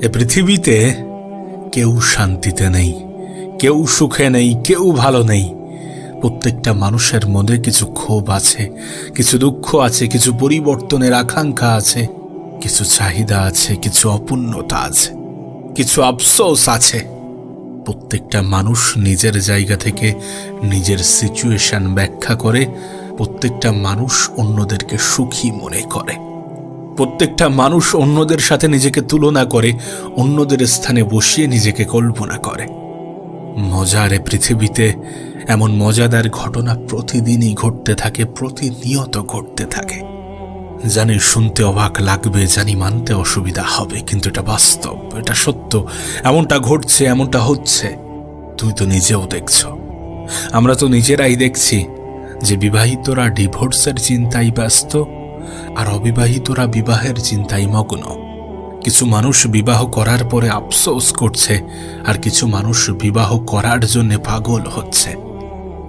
এ পৃথিবীতে কেউ শান্তিতে নেই, কেউ সুখে নেই, কেউ ভালো নেই। প্রত্যেকটা মানুষের মধ্যে কিছু ক্ষোভ আছে, কিছু দুঃখ আছে, কিছু পরিবর্তনের আকাঙ্ক্ষা আছে, কিছু চাহিদা আছে, কিছু অপূর্ণতা আছে, কিছু আফসোস আছে। প্রত্যেকটা মানুষ নিজের জায়গা থেকে নিজের সিচুয়েশন ব্যাখ্যা করে। প্রত্যেকটা মানুষ অন্যদেরকে সুখী মনে করে। প্রত্যেকটা মানুষ অন্যদের সাথে নিজেকে তুলনা করে, অন্যদের স্থানে বসিয়ে নিজেকে কল্পনা করে। মজার এ পৃথিবীতে এমন মজাদার ঘটনা প্রতিদিনই ঘটতে থাকে, প্রতিনিয়ত ঘটতে থাকে। জানি শুনতে অবাক লাগবে, জানি মানতে অসুবিধা হবে, কিন্তু এটা বাস্তব, এটা সত্য। এমনটা ঘটছে, এমনটা হচ্ছে। তুই তো নিজেও দেখছ, আমরা তো নিজেরাই দেখছি যে বিবাহিতরা ডিভোর্সের চিন্তায় ব্যস্ত, আর অবিবাহিতরা বিবাহের চিন্তায় মগ্ন। কিছু মানুষ বিবাহ করার পরে আফসোস করছে, আর কিছু মানুষ বিবাহ করার জন্য পাগল হচ্ছে।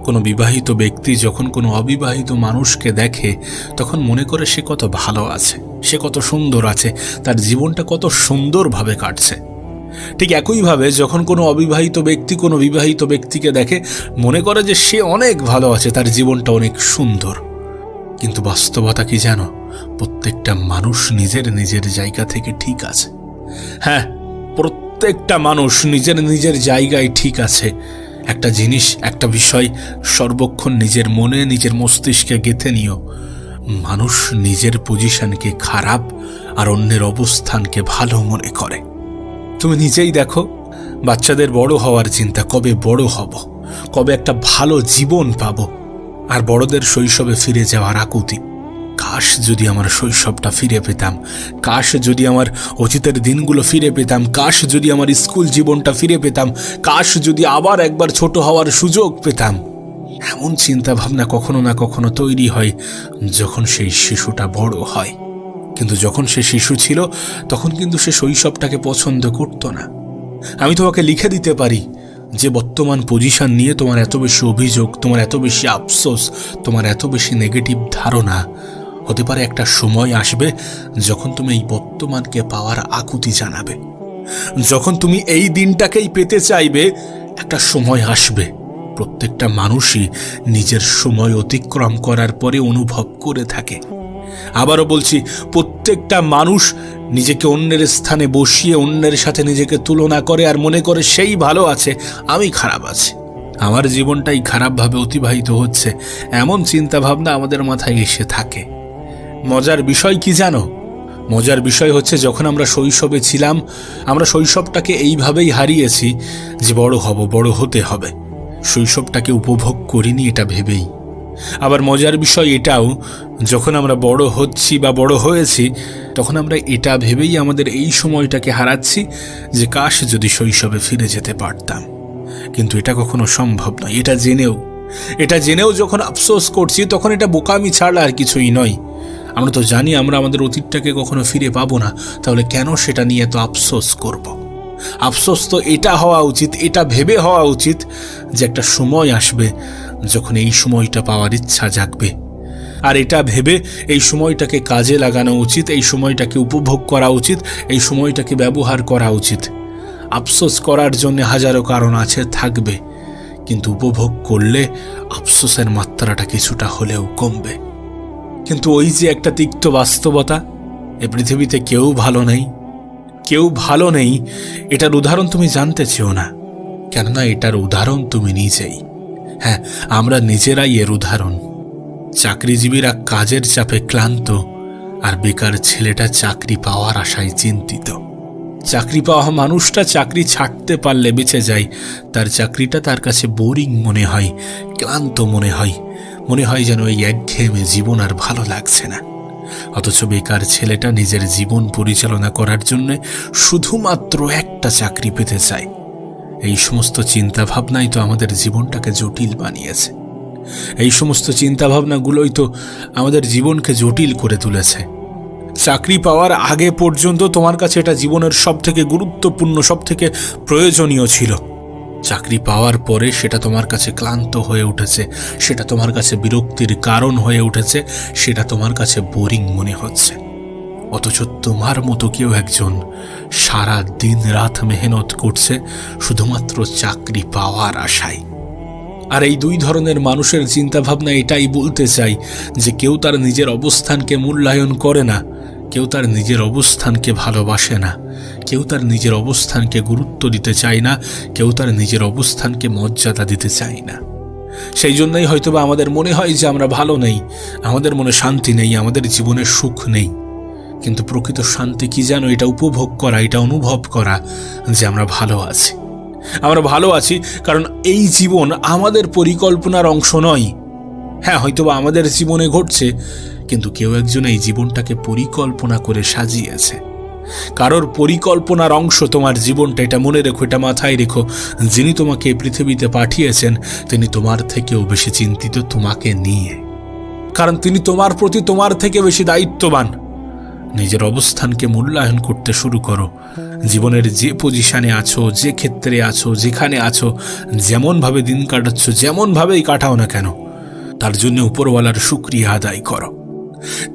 কোনো বিবাহিত ব্যক্তি যখন কোনো অবিবাহিত মানুষকে দেখে, তখন মনে করে সে কত ভালো আছে, সে কত সুন্দর আছে, তার জীবনটা কত সুন্দরভাবে কাটছে। ঠিক একইভাবে যখন কোনো অবিবাহিত ব্যক্তি কোনো বিবাহিত ব্যক্তিকে দেখে, মনে করে যে সে অনেক ভালো আছে, তার জীবনটা অনেক সুন্দর। কিন্তু বাস্তবতা কি জানো? প্রত্যেকটা মানুষ নিজের নিজের জায়গা থেকে ঠিক আছে। হ্যাঁ, প্রত্যেকটা মানুষ নিজের নিজের জায়গায় ঠিক আছে। একটা জিনিস, একটা বিষয় সর্বক্ষণ নিজের মনে, নিজের মস্তিষ্কে গেঁথে নিও। মানুষ নিজের পজিশনকে খারাপ আর অন্যের অবস্থানকে ভালো মনে করে। তুমি নিজেই দেখো, বাচ্চাদের বড় হওয়ার চিন্তা, কবে বড় হব, কবে একটা ভালো জীবন পাবো। আর বড়দের শৈশবে ফিরে যাওয়ার আকুতি। কাশ যদি আমার শৈশবটা ফিরে পেতাম, কাশ যদি আমার অতীতের দিনগুলো ফিরে পেতাম, কাশ যদি আমার স্কুল জীবনটা ফিরে পেতাম, কাশ যদি আবার একবার ছোট হওয়ার সুযোগ পেতাম। এমন চিন্তা ভাবনা কখনো না কখনো তৈরি হয় যখন সেই শিশুটা বড় হয়। কিন্তু যখন সে শিশু ছিল, তখন কিন্তু সে শৈশবটাকে পছন্দ করতো না। আমি তোমাকে লিখে দিতে পারি যে বর্তমান পজিশন নিয়ে তোমার এত বেশি অভিযোগ, তোমার এত বেশি আফসোস, তোমার এত বেশি নেগেটিভ ধারণা, হতে পারে একটা সময় আসবে যখন তুমি এই বর্তমানকে পাওয়ার আকুতি জানাবে, যখন তুমি এই দিনটাকেই পেতে চাইবে। একটা সময় আসবে, প্রত্যেকটা মানুষই নিজের সময় অতিক্রম করার পরে অনুভব করে থাকে। আবারও বলছি, প্রত্যেকটা মানুষ নিজেকে অন্যের স্থানে বসিয়ে অন্যের সাথে নিজেকে তুলনা করে, আর মনে করে সেই ভালো আছে, আমি খারাপ আছি, আমার জীবনটাই খারাপভাবে অতিবাহিত হচ্ছে। এমন চিন্তা ভাবনা আমাদের মাথায় এসে থাকে। মজার বিষয় কি জানো? মজার বিষয় হচ্ছে, যখন আমরা শৈশবে ছিলাম, আমরা শৈশবটাকে এইভাবেই হারিয়েছি যে বড় হব, বড় হতে হবে। শৈশবটাকে উপভোগ করিনি এটা ভেবেই। আবার মজার বিষয় এটাও, যখন আমরা বড় হচ্ছি বা বড় হয়েছি, তখন আমরা এটা ভেবেই আমাদের এই সময়টাকে হারাচ্ছি যে কাশ যদি শৈশবে ফিরে যেতে পারতাম। কিন্তু এটা কখনো সম্ভব নয়। এটা জেনেও যখন আফসোস করছি, তখন এটা বোকামি ছাড়া আর কিছুই নয়। আমরা তো জানি আমরা আমাদের অতীতটাকে কখনো ফিরে পাবো না, তাহলে কেন সেটা নিয়ে তো আফসোস করব? আফসোস তো এটা হওয়া উচিত, এটা ভেবে হওয়া উচিত যে একটা সময় আসবে যখন এই সময়টা পাওয়ার ইচ্ছা জাগবে, আর এটা ভেবে এই সময়টাকে কাজে লাগানো উচিত, এই সময়টাকে উপভোগ করা উচিত, এই সময়টাকে ব্যবহার করা উচিত। আফসোস করার জন্য হাজারো কারণ আছে, থাকবে, কিন্তু উপভোগ করলে আফসোসের মাত্রাটা কিছুটা হলেও কমবে। কিন্তু ওই যে একটা তিক্ত বাস্তবতা, এ পৃথিবীতে কেউ ভালো নেই, কেউ ভালো নেই। এটার উদাহরণ তুমি জানতে চেও না, কেননা এটার উদাহরণ তুমি নিজেই। হ্যাঁ, আমরা নিজেরাই এর উদাহরণ। চাকরিজীবীরা কাজের চাপে ক্লান্ত, আর বেকার ছেলেটা চাকরি পাওয়ার আশায় চিন্তিত। চাকরি পাওয়া মানুষটা চাকরি ছাড়তে পারলে বেঁচে যায়, তার চাকরিটা তার কাছে বোরিং মনে হয়, ক্লান্ত মনে হয়, মনে হয় যেন এই একঘেয়েমে জীবন আর ভালো লাগছে না। অথচ বেকার ছেলেটা নিজের জীবন পরিচালনা করার জন্য শুধুমাত্র একটা চাকরি পেতে চায়। এই সমস্ত চিন্তাভাবনাই তো আমাদের জীবনটাকে জটিল বানিয়েছে। এই সমস্ত চিন্তাভাবনাগুলোই তো আমাদের জীবনকে জটিল করে তুলেছে। চাকরি পাওয়ার আগে পর্যন্ত তোমার কাছে এটা জীবনের সবথেকে গুরুত্বপূর্ণ, সবথেকে প্রয়োজনীয় ছিল। চাকরি পাওয়ার পরে সেটা তোমার কাছে ক্লান্ত হয়ে উঠেছে, সেটা তোমার কাছে বিরক্তির কারণ হয়ে উঠেছে, সেটা তোমার কাছে বোরিং মনে হচ্ছে। অথচ তোমার মতো কেউ একজন সারা দিন রাত মেহনত করছে শুধুমাত্র চাকরি পাওয়ার আশায়। আর এই দুই ধরনের মানুষের চিন্তাভাবনা এটাই বলতে চাই যে কেউ তার নিজের অবস্থানকে মূল্যায়ন করে না, কেউ তার নিজের অবস্থানকে ভালোবাসে না, কেউ তার নিজের অবস্থানকে গুরুত্ব দিতে চায় না, কেউ তার নিজের অবস্থানকে মর্যাদা দিতে চায় না। সেই জন্যই হয়তোবা আমাদের মনে হয় যে আমরা ভালো নেই, আমাদের মনে শান্তি নেই, আমাদের জীবনে সুখ নেই। কিন্তু প্রকৃত শান্তি কি জানো? এটা উপভোগ করা, এটা অনুভব করা যে আমরা ভালো আছি। আমরা ভালো আছি কারণ এই জীবন আমাদের পরিকল্পনার অংশ নয়। হ্যাঁ, হয়তোবা আমাদের জীবনে ঘটছে, কিন্তু কেউ একজন এই জীবনটাকে পরিকল্পনা করে সাজিয়েছে। কারোর পরিকল্পনার অংশ তোমার জীবনটা, এটা মনে রেখো, এটা মাথায় রেখো। যিনি তোমাকে এই পৃথিবীতে পাঠিয়েছেন তিনি তোমার থেকেও বেশি চিন্তিত তোমাকে নিয়ে, কারণ তিনি তোমার প্রতি তোমার থেকে বেশি দায়িত্ববান। নিজের অবস্থানকে মূল্যায়ন করতে শুরু করো। জীবনের যে পজিশনে আছো, যে ক্ষেত্রে আছো, যেখানে আছো, যেমনভাবে দিন কাটাচ্ছ, যেমনভাবেই কাটাও না কেন, তার জন্য উপরওয়ালার শুকরিয়া আদায় করো।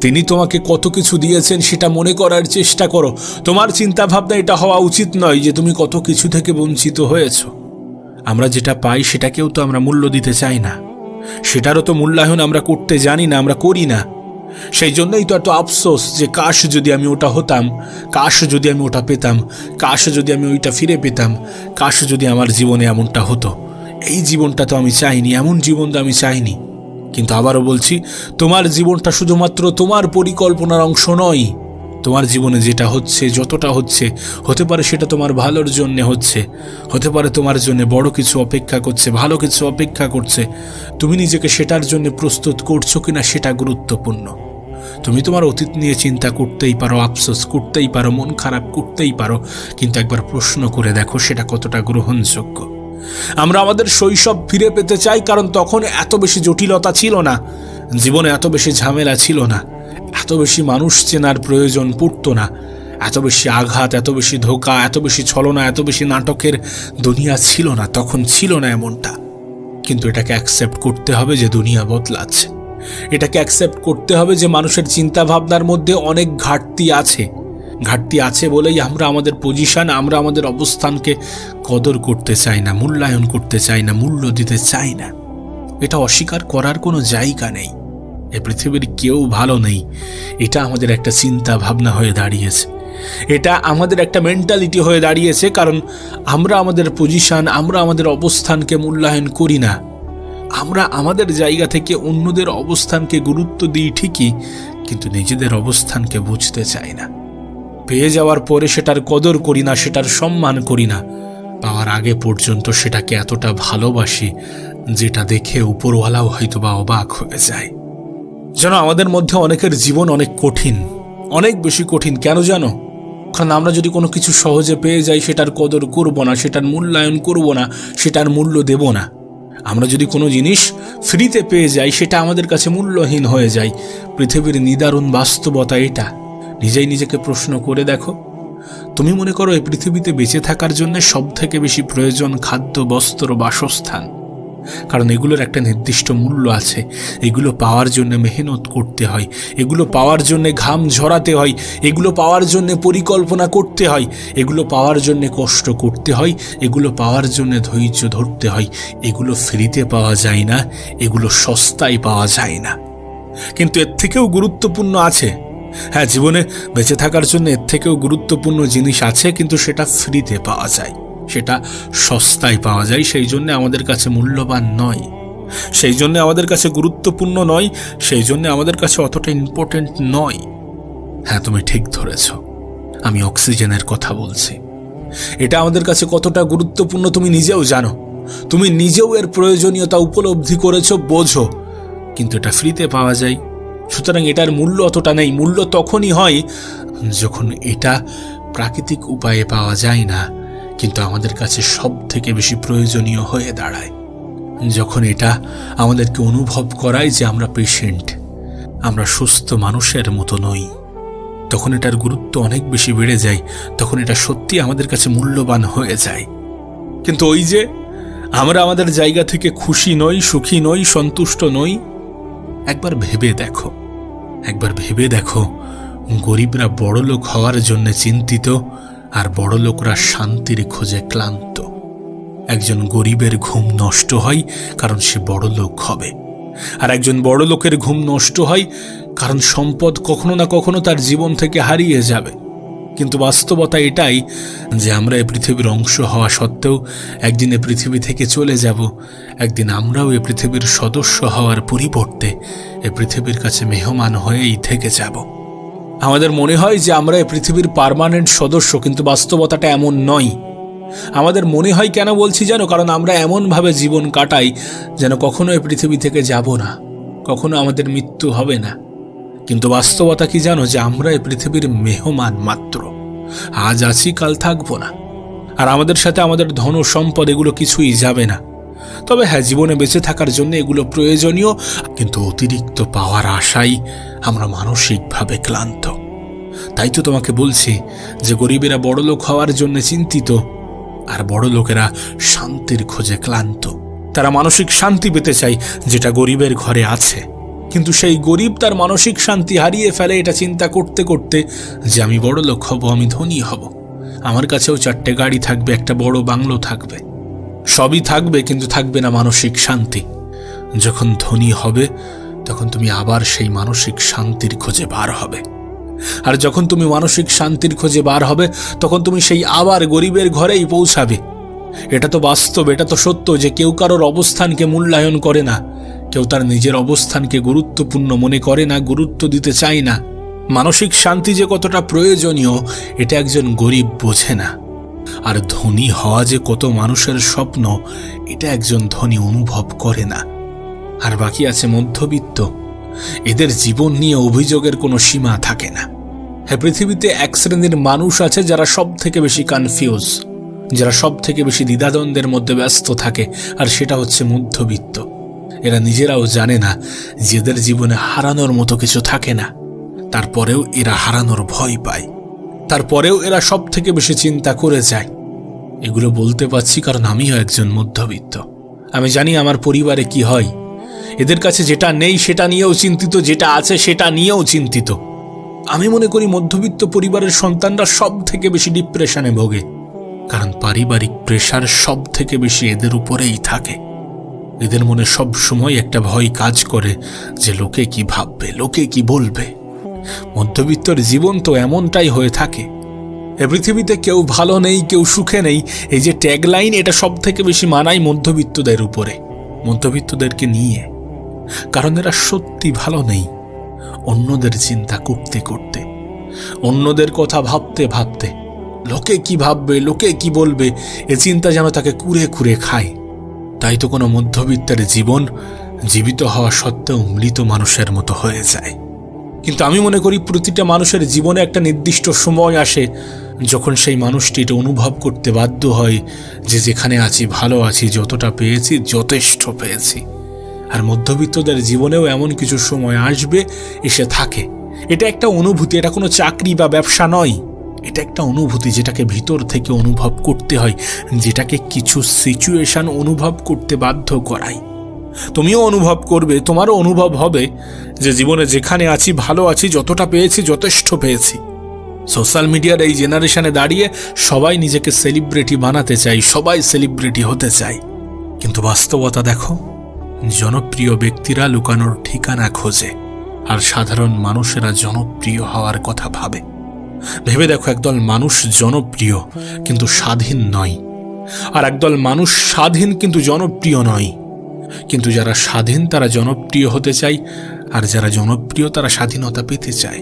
তিনি তোমাকে কত কিছু দিয়েছেন সেটা মনে করার চেষ্টা করো। তোমার চিন্তা ভাবনা এটা হওয়া উচিত নয় যে তুমি কত কিছু থেকে বঞ্চিত হয়েছ। আমরা যেটা পাই সেটাকেও তো আমরা মূল্য দিতে চাই না, সেটারও তো মূল্যায়ন আমরা করতে জানি না, আমরা করি না। সেই জন্যই তো এত আফসোস যে কাশ যদি আমি ওটা হতাম, কাশ যদি আমি ওটা পেতাম, কাশ যদি আমি ওইটা ফিরে পেতাম, কাশ যদি আমার জীবনে এমনটা হতো। এই জীবনটা তো আমি চাইনি, এমন জীবন তো আমি চাইনি। কিন্তু আবারও বলছি, তোমার জীবনটা শুধুমাত্র তোমার পরিকল্পনার অংশ নয়। তোমার জীবনে যেটা হচ্ছে, যতটা হচ্ছে, হতে পারে সেটা তোমার ভালোর জন্য হচ্ছে, হতে পারে তোমার জন্য বড় কিছু অপেক্ষা করছে, ভালো কিছু অপেক্ষা করছে। তুমি নিজেকে সেটার জন্য প্রস্তুত করছো কিনা সেটা গুরুত্বপূর্ণ। তুমি তোমার অতীত নিয়ে চিন্তা করতেই পারো, আফসোস করতেই পারো, মন খারাপ করতেই পারো, কিন্তু একবার প্রশ্ন করে দেখো সেটা কতটা গ্রহণযোগ্য। আমরা আমাদের শৈশব ফিরে পেতে চাই, কারণ তখন এত বেশি জটিলতা ছিল না, জীবনে এত বেশি ঝামেলা ছিল না, এত বেশি মানুষ চেনার প্রয়োজন পড়তো না, এত বেশি আঘাত, এত বেশি ধোঁকা, এত বেশি ছলনা, এত বেশি নাটকের দুনিয়া ছিল না, তখন ছিল না এমনটা। কিন্তু এটাকে অ্যাকসেপ্ট করতে হবে যে দুনিয়া বদলাচ্ছে, এটাকে অ্যাকসেপ্ট করতে হবে যে মানুষের চিন্তা ভাবনার মধ্যে অনেক ঘাটতি আছে বলেই আমরা আমাদের পজিশন, আমরা আমাদের অবস্থানকে কদর করতে চাই না, মূল্যায়ন করতে চাই না, মূল্য দিতে চাই না। এটা অস্বীকার করার কোনো জায়গা নেই। এ পৃথিবীর কেউ ভালো নেই, এটা আমাদের একটা চিন্তা ভাবনা হয়ে দাঁড়িয়েছে, এটা আমাদের একটা মেন্টালিটি হয়ে দাঁড়িয়েছে। কারণ আমরা আমাদের পজিশন, আমরা আমাদের অবস্থানকে মূল্যায়ন করি না। আমরা আমাদের জায়গা থেকে অন্যদের অবস্থানকে গুরুত্ব দিই ঠিকই, কিন্তু নিজেদের অবস্থানকে বুঝতে চাই না। পেয়ে যাওয়ার পরে সেটার কদর করি না, সেটার সম্মান করি না। পাওয়ার আগে পর্যন্ত সেটাকে এতটা ভালোবাসি যেটা দেখে উপরওয়ালাও হয়তোবা অবাক হয়ে যায়। যেন আমাদের মধ্যে অনেকের জীবন অনেক কঠিন, অনেক বেশি কঠিন। কেন জানো? কারণ আমরা যদি কোনো কিছু সহজে পেয়ে যাই সেটার কদর করব না, সেটার মূল্যায়ন করব না, সেটার মূল্য দেব না। আমরা যদি কোনো জিনিস ফ্রিতে পেয়ে যাই সেটা আমাদের কাছে মূল্যহীন হয়ে যায়। পৃথিবীর নিদারুণ বাস্তবতা এটা। নিজেই নিজেকে প্রশ্ন করে দেখো, তুমি মনে করো এই পৃথিবীতে বেঁচে থাকার জন্য সব থেকে বেশি প্রয়োজন খাদ্য, বস্ত্র, বাসস্থান। কারণ এগুলোর একটা নির্দিষ্ট মূল্য আছে। এগুলো পাওয়ার জন্য মেহনত করতে হয়, এগুলো পাওয়ার জন্য ঘাম ঝরাতে হয়, এগুলো পাওয়ার জন্য পরিকল্পনা করতে হয়, এগুলো পাওয়ার জন্য কষ্ট করতে হয়, এগুলো পাওয়ার জন্য ধৈর্য ধরতে হয়। এগুলো ফ্রিতে পাওয়া যায় না, এগুলো সস্তায় পাওয়া যায় না। কিন্তু এর থেকেও গুরুত্বপূর্ণ আছে। হ্যাঁ, জীবনে বেঁচে থাকার জন্য এর থেকেও গুরুত্বপূর্ণ জিনিস আছে, কিন্তু সেটা ফ্রিতে পাওয়া যায়, সেটা সস্তায় পাওয়া যায়। সেই জন্য আমাদের কাছে মূল্যবান নয়, সেই জন্য আমাদের কাছে গুরুত্বপূর্ণ নয়, সেই জন্য আমাদের কাছে অতটা ইম্পর্টেন্ট নয়। হ্যাঁ, তুমি ঠিক ধরেছ, আমি অক্সিজেনের কথা বলছি। এটা আমাদের কাছে কতটা গুরুত্বপূর্ণ তুমি নিজেও জানো, তুমি নিজেও এর প্রয়োজনীয়তা উপলব্ধি করেছো, বোঝো, কিন্তু এটা ফ্রিতে পাওয়া যায়। সুতরাং এটার মূল্য অতটা নেই। মূল্য তখনই হয় যখন এটা প্রাকৃতিক উপায়ে পাওয়া যায় না, কিন্তু আমাদের কাছে সব থেকে বেশি প্রয়োজনীয় হয়ে দাঁড়ায়। যখন এটা আমাদেরকে অনুভব করায় যে আমরা পেশেন্ট, আমরা সুস্থ মানুষের মতো নই, তখন এটার গুরুত্ব অনেক বেশি বেড়ে যায়। তখন এটা সত্যি আমাদের কাছে মূল্যবান হয়ে যায়। কিন্তু ওই যে আমরা আমাদের জায়গা থেকে খুশি নই, সুখী নই, সন্তুষ্ট নই। একবার ভেবে দেখো গরিবরা বড়লোক হওয়ার জন্য চিন্তিত, আর বড়লোকরা শান্তির খোঁজে ক্লান্ত। একজন গরিবের ঘুম নষ্ট হয় কারণ সে বড়লোক হবে, আর একজন বড়লোকের ঘুম নষ্ট হয় কারণ সম্পদ কখনো না কখনো তার জীবন থেকে হারিয়ে যাবে। কিন্তু বাস্তবতা এটাই যে আমরা এই পৃথিবীর অংশ হওয়া সত্ত্বেও একদিন এ পৃথিবী থেকে চলে যাব। একদিন আমরাও এ পৃথিবীর সদস্য হওয়ার পরিবর্তে এ পৃথিবীর কাছে মেহমান হয়েই থেকে যাব। আমাদের মনে হয় যে আমরা এই পৃথিবীর পার্মানেন্ট সদস্য, কিন্তু বাস্তবতাটা এমন নয়। আমাদের মনে হয় কেন বলছি জানো? কারণ আমরা এমনভাবে জীবন কাটাই যেন কখনো এই পৃথিবী থেকে যাব না, কখনো আমাদের মৃত্যু হবে না। কিন্তু বাস্তবতা কি জানো? যে আমরা এই পৃথিবীর মেহমান মাত্র। আজ আছি, কাল থাকবো না। আর আমাদের সাথে আমাদের ধন সম্পদ এগুলো কিছুই যাবে না। তবে হ্যাঁ, জীবনে বেঁচে থাকার জন্য এগুলো প্রয়োজনীয়, কিন্তু অতিরিক্ত পাওয়ার আশায় আমরা মানসিকভাবে ক্লান্ত। তাই তো তোমাকে বলছি যে গরিবেরা বড়লোক হওয়ার জন্য চিন্তিত, আর বড়লোকেরা শান্তির খোঁজে ক্লান্ত। তারা মানসিক শান্তি পেতে চায় যেটা গরিবের ঘরে আছে, কিন্তু সেই গরিব তার মানসিক শান্তি হারিয়ে ফেলে এটা চিন্তা করতে করতে যে আমি বড়লোক হব, আমি ধনী হব, আমার কাছেও 4টে গাড়ি থাকবে, একটা বড় বাংলো থাকবে, সবই থাকবে, কিন্তু থাকবে না মানসিক শান্তি। যখন ধনী হবে তখন তুমি আবার সেই মানসিক শান্তির খোঁজে বার হবে, আর যখন তুমি মানসিক শান্তির খোঁজে বার হবে তখন তুমি সেই আবার গরিবের ঘরেই পৌঁছাবে। এটা তো বাস্তব, এটা তো সত্য যে কেউ কারোর অবস্থানকে মূল্যায়ন করে না, কেউ তার নিজের অবস্থানকে গুরুত্বপূর্ণ মনে করে না, গুরুত্ব দিতে চায় না। মানসিক শান্তি যে কতটা প্রয়োজনীয় এটা একজন গরিব বোঝে না, আর ধনী হওয়া যে কত মানুষের স্বপ্ন এটা একজন ধনী অনুভব করে না। আর বাকি আছে মধ্যবিত্ত, এদের জীবন নিয়ে অভিযোগের কোনো সীমা থাকে না। হ্যাঁ, পৃথিবীতে এক শ্রেণীর মানুষ আছে যারা সব থেকে বেশি কনফিউজ, যারা সব থেকে বেশি দ্বিধাদ্বন্দ্বের মধ্যে ব্যস্ত থাকে, আর সেটা হচ্ছে মধ্যবিত্ত। এরা নিজেরাও জানে না যে এদের জীবনে হারানোর মতো কিছু থাকে না, তারপরেও এরা হারানোর ভয় পায়, তারপরেও এরা সব থেকে বেশি চিন্তা করে যায়। এগুলো বলতে পারছি কারণ আমিও একজন মধ্যবিত্ত। আমি জানি আমার পরিবারে কি হয়। এদের কাছে যেটা নেই সেটা নিয়েও চিন্তিত, যেটা আছে সেটা নিয়েও চিন্তিত। আমি মনে করি মধ্যবিত্ত পরিবারের সন্তানরা সব থেকে বেশি ডিপ্রেশনে ভোগে, কারণ পারিবারিক প্রেশার সব থেকে বেশি এদের উপরেই থাকে। এদের মনে সব সময় একটা ভয় কাজ করে যে লোকে কি ভাববে, লোকে কি বলবে। মধ্যবিত্তর জীবন তো এমনটাই হয়ে থাকে। এ পৃথিবীতে কেউ ভালো নেই, কেউ সুখে নেই, এই যে ট্যাগলাইন, এটা সব থেকে বেশি মানায় মধ্যবিত্তদের উপরে, মধ্যবিত্তদেরকে নিয়ে। কারণ এরা সত্যি ভালো নেই। অন্যদের চিন্তা করতে করতে, অন্যদের কথা ভাবতে ভাবতে, লোকে কি ভাববে, লোকে কি বলবে, এ চিন্তা যেন তাকে কুরে কুরে খায়। তাই তো কোনো মধ্যবিত্তের জীবন জীবিত হওয়া সত্ত্বেও মৃত মানুষের মতো হয়ে যায়। কিন্তু আমি মনে করি প্রতিটা মানুষের জীবনে একটা নির্দিষ্ট সময় আসে যখন সেই মানুষটি এটা অনুভব করতে বাধ্য হয় যে যেখানে আছি ভালো আছি, যতটা পেয়েছি যথেষ্ট পেয়েছি। আর মধ্যবিত্তদের জীবনেও এমন কিছু সময় আসবে, এসে থাকে। এটা একটা অনুভূতি, এটা কোনো চাকরি বা ব্যবসা নয়। এটা একটা অনুভূতি যেটাকে ভিতর থেকে অনুভব করতে হয়, যেটাকে কিছু সিচুয়েশন অনুভব করতে বাধ্য করায়। তুমিও অনুভব করবে, তোমারও অনুভব হবে যে জীবনে যেখানে আছি ভালো আছি, যতটা পেয়েছি যথেষ্ট পেয়েছি। সোশ্যাল মিডিয়ার এই জেনারেশনে দাঁড়িয়ে সবাই নিজেকে সেলিব্রিটি বানাতে চায়, সবাই সেলিব্রিটি হতে চায়। কিন্তু বাস্তবতা দেখো, জনপ্রিয় ব্যক্তিরা লুকানোর ঠিকানা খোঁজে, আর সাধারণ মানুষেরা জনপ্রিয় হওয়ার কথা ভাবে। ভেবে দেখো, একদল মানুষ জনপ্রিয় কিন্তু স্বাধীন নয়, আর একদল মানুষ স্বাধীন কিন্তু জনপ্রিয় নয়। কিন্তু যারা স্বাধীন তারা জনপ্রিয় হতে চায়, আর যারা জনপ্রিয় তারা স্বাধীনতা পেতে চায়।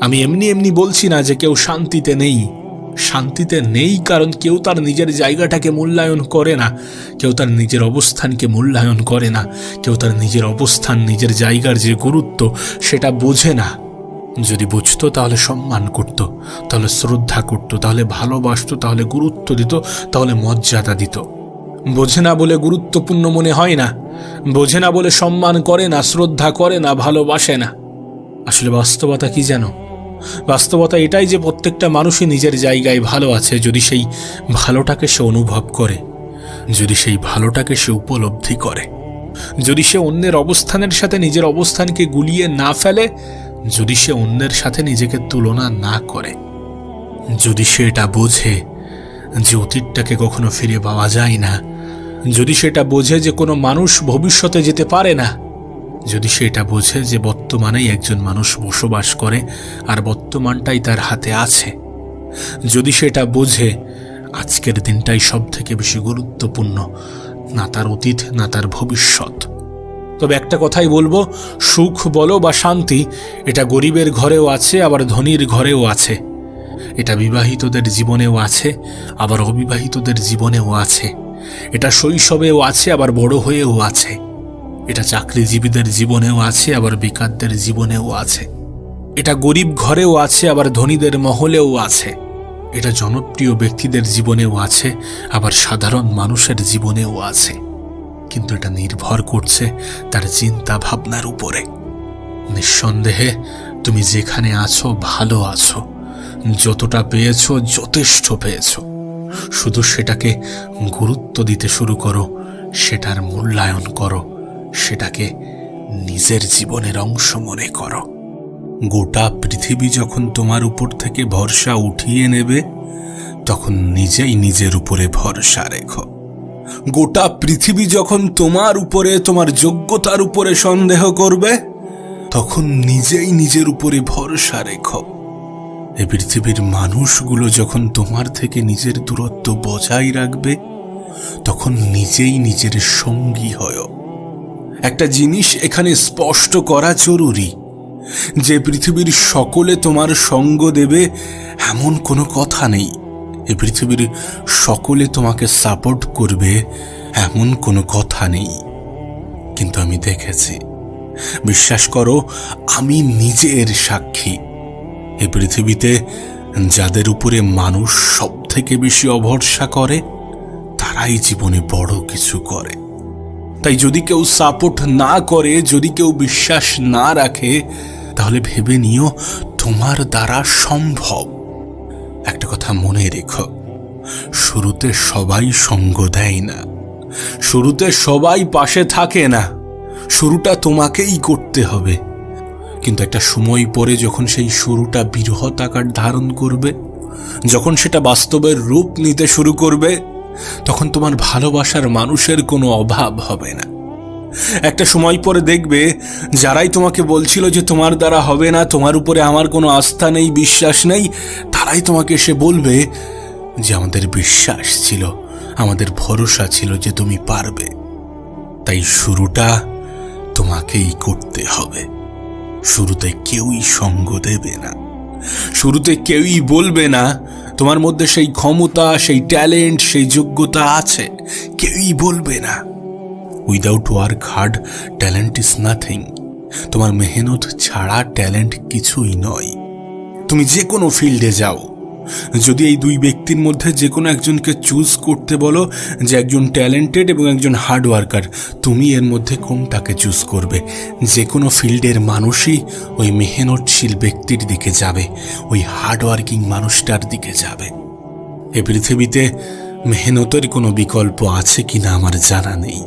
আমি এমনি এমনি বলছি না যে কেউ শান্তিতে নেই। শান্তিতে নেই কারণ কেউ তার নিজের জায়গাটাকে মূল্যায়ন করে না, কেউ তার নিজের অবস্থানকে মূল্যায়ন করে না, কেউ তার নিজের অবস্থান, নিজের জায়গার যে গুরুত্ব সেটা বোঝে না। যদি বুঝতো তাহলে সম্মান করত, তাহলে শ্রদ্ধা করত, তাহলে ভালোবাসত, তাহলে গুরুত্ব দিত, তাহলে মর্যাদা দিত। বোঝে না বলে গুরুত্বপূর্ণ মনে হয় না, বোঝে না বলে সম্মান করে না, শ্রদ্ধা করে না, ভালোবাসে না। আসলে বাস্তবতা কি জানো? বাস্তবতা এটাই যে প্রত্যেকটা মানুষই নিজের জায়গায় ভালো আছে, যদি সেই ভালোটাকে সে অনুভব করে, যদি সেই ভালোটাকে সে উপলব্ধি করে, যদি সে অন্যের অবস্থানের সাথে নিজের অবস্থানকে গুলিয়ে না ফেলে, যদি সে অন্যের সাথে নিজেকে তুলনা না করে, যদি সে এটা বোঝে যে অতীতটাকে কখনো ফিরে পাওয়া যায় না, যদি সেটা বোঝে যে কোনো মানুষ ভবিষ্যতে যেতে পারে না, যদি সেটা বোঝে যে বর্তমানেই একজন মানুষ বসবাস করে আর বর্তমানটাই তার হাতে আছে, যদি সেটা বোঝে আজকের দিনটাই সব থেকে বেশি গুরুত্বপূর্ণ, না তার অতীত না তার ভবিষ্যৎ। তবে একটা কথাই বলবো, সুখ বলো বা শান্তি, এটা গরিবের ঘরেও আছে আবার ধনীর ঘরেও আছে। এটা বিবাহিতদের জীবনেও আছে আবার অবিবাহিতদের জীবনেও আছে। এটা শৈশবেও আছে আবার বড় হয়েও আছে। এটা চাকরিজীবীদের জীবনেও আছে আবার বেকারদের জীবনেও আছে। এটা গরিব ঘরেও আছে আবার ধনীদের মহলেও আছে। এটা জনপ্রিয় ব্যক্তিদের জীবনেও আছে আবার সাধারণ মানুষের জীবনেও আছে। কিন্তু এটা নির্ভর করছে তার চিন্তা ভাবনার উপরে। নিঃসন্দেহে তুমি যেখানে আছো ভালো আছো, যতটা পেয়েছো যথেষ্ট পেয়েছো। শুধু সেটাকে গুরুত্ব দিতে শুরু করো, সেটার মূল্যায়ন করো, সেটাকে নিজের জীবনের অংশ মনে করো। গোটা পৃথিবী যখন তোমার উপর থেকে ভরসা উঠিয়ে নেবে, তখন নিজেই নিজের উপরে ভরসা রেখো। গোটা পৃথিবী যখন তোমার উপরে, তোমার যোগ্যতার উপরে সন্দেহ করবে, তখন নিজেই নিজের উপরে ভরসা রেখো। এই পৃথিবীর মানুষগুলো যখন তোমার থেকে নিজের দূরত্ব বজায় রাখবে, তখন নিজেই নিজের সঙ্গী হয়। একটা জিনিস এখানে স্পষ্ট করা জরুরি, যে পৃথিবীর সকলে তোমার সঙ্গ দেবে এমন কোনো কথা নেই। এই পৃথিবীর সকলে তোমাকে সাপোর্ট করবে এমন কোনো কথা নেই। কিন্তু আমি দেখেছি, বিশ্বাস করো, আমি নিজের সাক্ষী, এই পৃথিবীতে যাদের উপরে মানুষ সব থেকে বেশি অভরসা করে, তারাই জীবনে বড় কিছু করে। তাই যদি কেউ সাপোর্ট না করে, যদি কেউ বিশ্বাস না রাখে, তাহলে ভেবে নিও তোমার দ্বারা সম্ভব। একটা কথা মনে রেখো, শুরুতে সবাই সঙ্গ দেয় না, শুরুতে সবাই পাশে থাকে না, শুরুটা তোমাকেই করতে হবে। কিন্তু একটা সময় পরে যখন সেই শুরুটা বৃহৎ আকার ধারণ করবে, যখন সেটা বাস্তবের রূপ নিতে শুরু করবে, তখন তোমার ভালোবাসার মানুষের কোনো অভাব হবে না। একটা সময় পরে দেখবে, যারাই তোমাকে বলছিল যে তোমার দ্বারা হবে না, তোমার উপরে আমার কোনো আস্থা নেই, বিশ্বাস নেই, তারাই তোমাকে এসে বলবে যে আমাদের বিশ্বাস ছিল, আমাদের ভরসা ছিল যে তুমি পারবে। তাই শুরুটা তোমাকেই করতে হবে। শুরুতে কেউই সঙ্গ দেবে না, শুরুতে কেউই বলবে না তোমার মধ্যে সেই ক্ষমতা, সেই ট্যালেন্ট, সেই যোগ্যতা আছে, কেউই বলবে না। Without work hard talent is nothing. তোমার মেহনত ছাড়া ট্যালেন্ট কিছুই নয়। তুমি যে কোনো ফিল্ডে যাও, যদি এই দুই ব্যক্তির মধ্যে যে কোনো একজনকে চুজ করতে বলো যে একজন ট্যালেন্টেড এবং একজন হার্ড ওয়ার্কার, তুমি এর মধ্যে কোনটাকে চুজ করবে? যে কোনো ফিল্ডের মানুষই ওই মেহনতশীল ব্যক্তির দিকে যাবে, ওই হার্ড ওয়ার্কিং মানুষটার দিকে যাবে। এ পৃথিবীতে মেহনতের কোনো বিকল্প আছে কিনা আমার জানা নেই,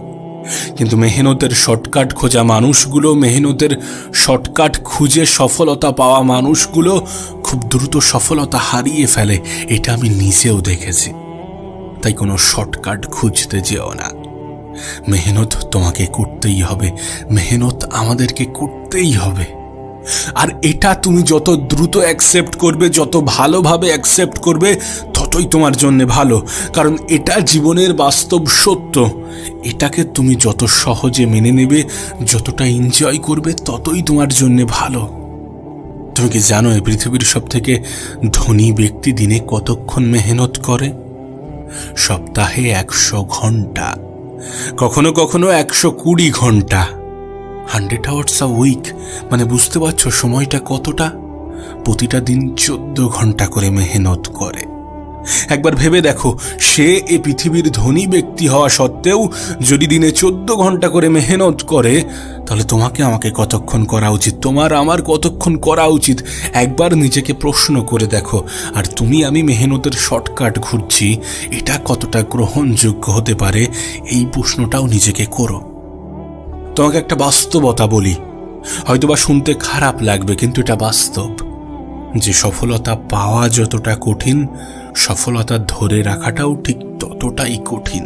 কিন্তু মেহনতের শর্টকাট খোঁজা মানুষগুলো, মেহনতের শর্টকাট খুঁজে সফলতা পাওয়া মানুষগুলো খুব দ্রুত সফলতা হারিয়ে ফেলে, এটা আমি নিজেও দেখেছি। তাই কোনো শর্টকাট খুঁজতে যেও না। মেহনত তোমাকে করতেই হবে, মেহনত আমাদেরকে করতেই হবে। আর এটা তুমি যত দ্রুত অ্যাকসেপ্ট করবে, যত ভালোভাবে অ্যাকসেপ্ট করবে, ততই তোমার জন্য ভালো। কারণ এটা জীবনের বাস্তব সত্য। এটাকে তুমি যত সহজে মেনে নেবে, যতটা এনজয় করবে, ততই তোমার জন্য ভালো। তুমি কি জানো এই পৃথিবীর সব থেকে ধনী ব্যক্তি দিনে কতক্ষণ মেহনত করে? সপ্তাহে 100 ঘন্টা, কখনো কখনো 120 ঘন্টা। 100 hours a week, মানে বুঝতে পারছো সময়টা কতটা? প্রতিটা দিন 14 ঘন্টা করে মেহনত করে। একবার ভেবে দেখো, সে এ পৃথিবীর ধনী ব্যক্তি হওয়া সত্ত্বেও যদি দিনে 14 ঘন্টা করে মেহনত করে, তাহলে তোমাকে আমাকে কতক্ষণ করা উচিত? তোমার আমার কতক্ষণ করা উচিত? একবার নিজেকে প্রশ্ন করে দেখো। আর তুমি আমি মেহনতের শর্টকাট ঘুরছি, এটা কতটা গ্রহণযোগ্য হতে পারে, এই প্রশ্নটাও নিজেকে করো। তোমাকে একটা বাস্তবতা বলি, হয়তোবা শুনতে খারাপ লাগবে, কিন্তু এটা বাস্তব যে সফলতা পাওয়া যতটা কঠিন, সফলতা ধরে রাখাটাও ঠিক ততটাই কঠিন।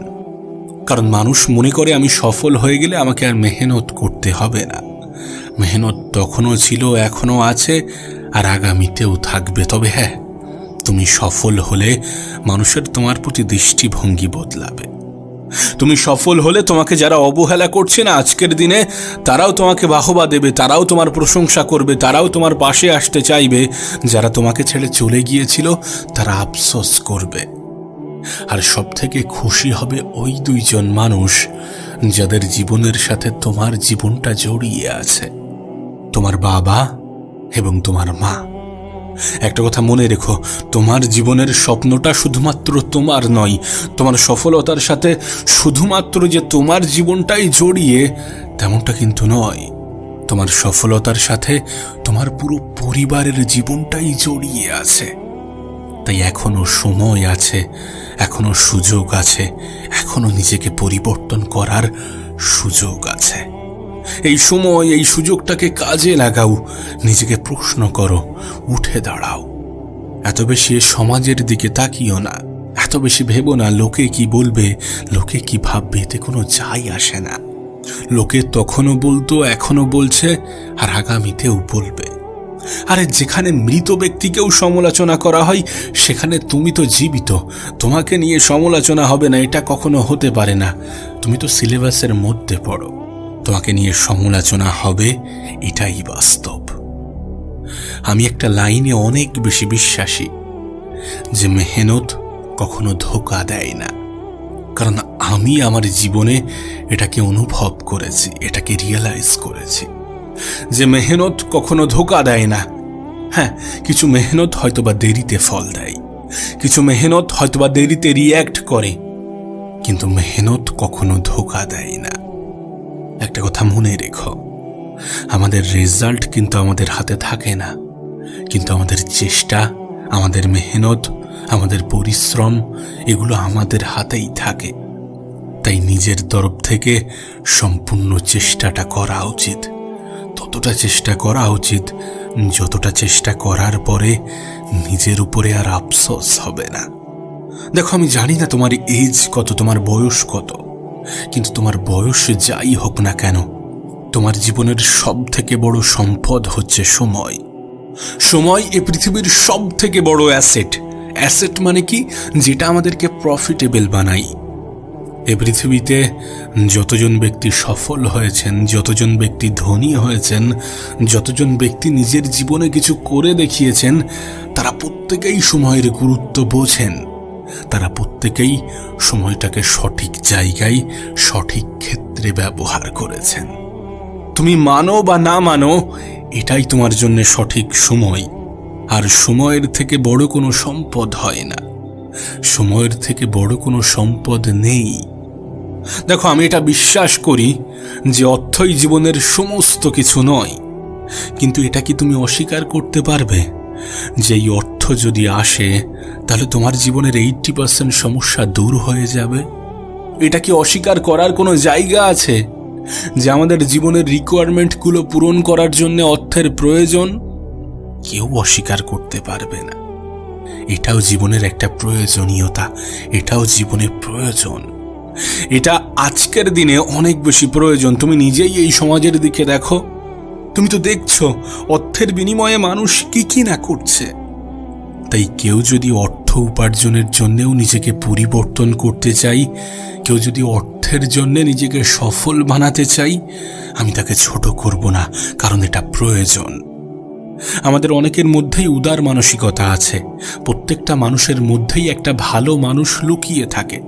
কারণ মানুষ মনে করে আমি সফল হয়ে গেলে আমাকে আর মেহনত করতে হবে না। মেহনত তখনও ছিল, এখনও আছে, আর আগামীতেও থাকবে। তবে হ্যাঁ, তুমি সফল হলে মানুষের তোমার প্রতি দৃষ্টিভঙ্গি বদলাবে। তুমি সফল হলে তোমাকে যারা অবহেলা করছে না আজকের দিনে, তারাও তোমাকে বাহবা দেবে, তারাও তোমার প্রশংসা করবে, তারাও তোমার পাশে আসতে চাইবে। যারা তোমাকে ছেড়ে চলে গিয়েছিল তারা আফসোস করবে। আর সব থেকে খুশি হবে ওই দুইজন মানুষ যাদের জীবনের সাথে তোমার জীবনটা জড়িয়ে আছে, তোমার বাবা এবং তোমার মা। একটা কথা মনে রেখো, তোমার জীবনের স্বপ্নটা শুধুমাত্র তোমার নয়। তোমার সফলতার সাথে শুধুমাত্র যে তোমার জীবনটাই জড়িয়ে তেমনটা কিন্তু নয়। তোমার সফলতার সাথে তোমার পুরো পরিবারের জীবনটাই জড়িয়ে আছে। তাই এখনো সময় আছে, এখনো সুযোগ আছে, এখনো নিজেকে পরিবর্তন করার সুযোগ আছে। এই সময়, এই সুযোগটাকে কাজে লাগাও। নিজেকে প্রশ্ন করো, উঠে দাঁড়াও। এত বেশি সমাজের দিকে তাকিও না, এত বেশি ভেবো না লোকে কি বলবে, লোকে কি ভাববে, এতে কোনো যাই আসে না। লোকে তখনও বলতো, এখনো বলছে, আর আগামীতেও বলবে। আরে যেখানে মৃত ব্যক্তিকেও সমালোচনা করা হয়, সেখানে তুমি তো জীবিত, তোমাকে নিয়ে সমালোচনা হবে না এটা কখনো হতে পারে না। তুমি তো সিলেবাসের মধ্যে পড়ো, তোমাকে নিয়ে সমালোচনা হবে, এটাই বাস্তব। আমি একটা লাইনে অনেক বেশি বিশ্বাসী যে মেহনত কখনো ধোঁকা দেয় না। কারণ আমি আমার জীবনে এটাকে অনুভব করেছি, এটাকে রিয়েলাইজ করেছি যে মেহনত কখনো ধোঁকা দেয় না। হ্যাঁ, কিছু মেহনত হয়তোবা দেরিতে ফল দেয়, কিছু মেহনত হয়তোবা দেরিতে রিয়্যাক্ট করে, কিন্তু মেহনত কখনো ধোঁকা দেয় না। একটা কথা মনে রেখো, আমাদের রেজাল্ট কিন্তু আমাদের হাতে থাকে না, কিন্তু আমাদের চেষ্টা, আমাদের মেহনত, আমাদের পরিশ্রম এগুলো আমাদের হাতেই থাকে। তাই নিজের তরফ থেকে সম্পূর্ণ চেষ্টাটা করা উচিত। ততটা চেষ্টা করা উচিত যতটা চেষ্টা করার পরে নিজের উপরে আর আফসোস হবে না। দেখো, আমি জানি না তোমার এজ কত, তোমার বয়স কত, কিন্তু তোমার বয়স যাই হোক না কেন, তোমার জীবনের সব থেকে বড় সম্পদ হচ্ছে সময়। সময় এ পৃথিবীর সব থেকে বড় অ্যাসেট। অ্যাসেট মানে কি? যেটা আমাদেরকে প্রফিটেবল বানায়। এ পৃথিবীতে যতজন ব্যক্তি সফল হয়েছেন, যতজন ব্যক্তি ধনী হয়েছেন, যতজন ব্যক্তি নিজের জীবনে কিছু করে দেখিয়েছেন, তারা প্রত্যেকেই সময়ের গুরুত্ব বোঝেন। তারা প্রত্যেকেই সময়টাকে সঠিক জায়গায়, সঠিক ক্ষেত্রে ব্যবহার করেছেন। তুমি মানো বা না মানো, এটাই তোমার জন্য সঠিক সময়। আর সময়ের থেকে বড় কোনো সম্পদ হয় না, সময়ের থেকে বড় কোনো সম্পদ নেই। দেখো, আমি এটা বিশ্বাস করি যে অর্থই জীবনের সমস্ত কিছু নয়, কিন্তু এটা কি তুমি অস্বীকার করতে পারবে যে এই অর্থ যদি আসে তাহলে তোমার জীবনের 80% সমস্যা দূর হয়ে যাবে? এটা কি অস্বীকার করার কোনো জায়গা আছে যে আমাদের জীবনের রিকোয়ারমেন্টগুলো পূরণ করার জন্য অর্থের প্রয়োজন? কেউ অস্বীকার করতে পারবে না। এটাও জীবনের একটা প্রয়োজনীয়তা, এটাও জীবনের প্রয়োজন। এটা আজকের দিনে অনেক বেশি প্রয়োজন। তুমি নিজেই এই সমাজের দিকে দেখো, তুমি তো দেখছো অর্থের বিনিময়ে মানুষ কি না করছে। তাই কেউ যদি অর্থ উপার্জনের জন্যেও নিজেকে পরিবর্তন করতে চাই, কেউ যদি অর্থের জন্য নিজেকে সফল বানাতে চাই, আমি তাকে ছোট করব না, কারণ এটা প্রয়োজন। আমাদের অনেকের মধ্যেই উদার মানসিকতা আছে। প্রত্যেকটা মানুষের মধ্যেই একটা ভালো মানুষ লুকিয়ে থাকে।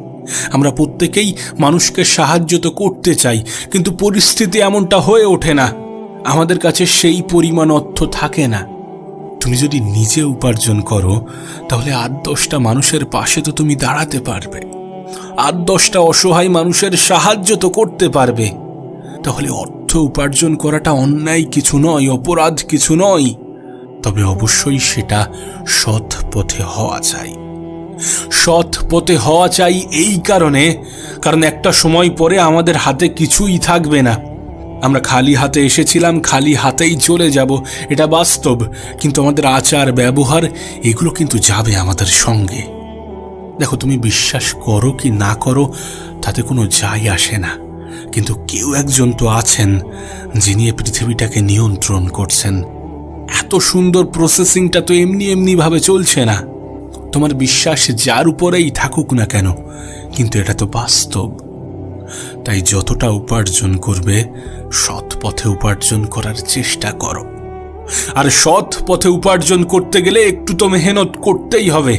আমরা প্রত্যেকেই মানুষকে সাহায্য তো করতে চাই, কিন্তু পরিস্থিতি এমনটা হয়ে ওঠে না, আমাদের কাছে সেই পরিমাণ অর্থ থাকে না। তুমি যদি নিজে উপার্জন করো তাহলে 8-10টা মানুষের পাশে তো তুমি দাঁড়াতে পারবে, 8-10টা অসহায় মানুষের সাহায্য তো করতে পারবে। তাহলে অর্থ উপার্জন করাটা অন্যায় কিছু নয়, অপরাধ কিছু নয়। তবে অবশ্যই সেটা সৎ পথে হওয়া চাই। সৎ পথে হওয়া চাই এই কারণ একটা সময় পরে আমাদের হাতে কিছুই থাকবে না। আমরা খালি হাতে এসেছিলাম, খালি হাতেই চলে যাব, এটা বাস্তব। কিন্তু আমাদের আচার ব্যবহার এগুলো কিন্তু যাবে আমাদের সঙ্গে। দেখো, তুমি বিশ্বাস করো কি না করো তাতে কোনো যায় আসে না, কিন্তু কেউ একজন তো আছেন যিনি এই পৃথিবীটাকে নিয়ন্ত্রণ করছেন। এত সুন্দর প্রসেসিংটা তো এমনি এমনি ভাবে চলছে না। তোমার বিশ্বাস যার উপরেই থাকুক না কেন, কিন্তু এটা তো বাস্তব। তাই যতটা উপার্জন করবে সৎ পথে উপার্জন করার চেষ্টা করো। আর সৎ পথে উপার্জন করতে গেলে একটু তো মেহনত করতেই হবে,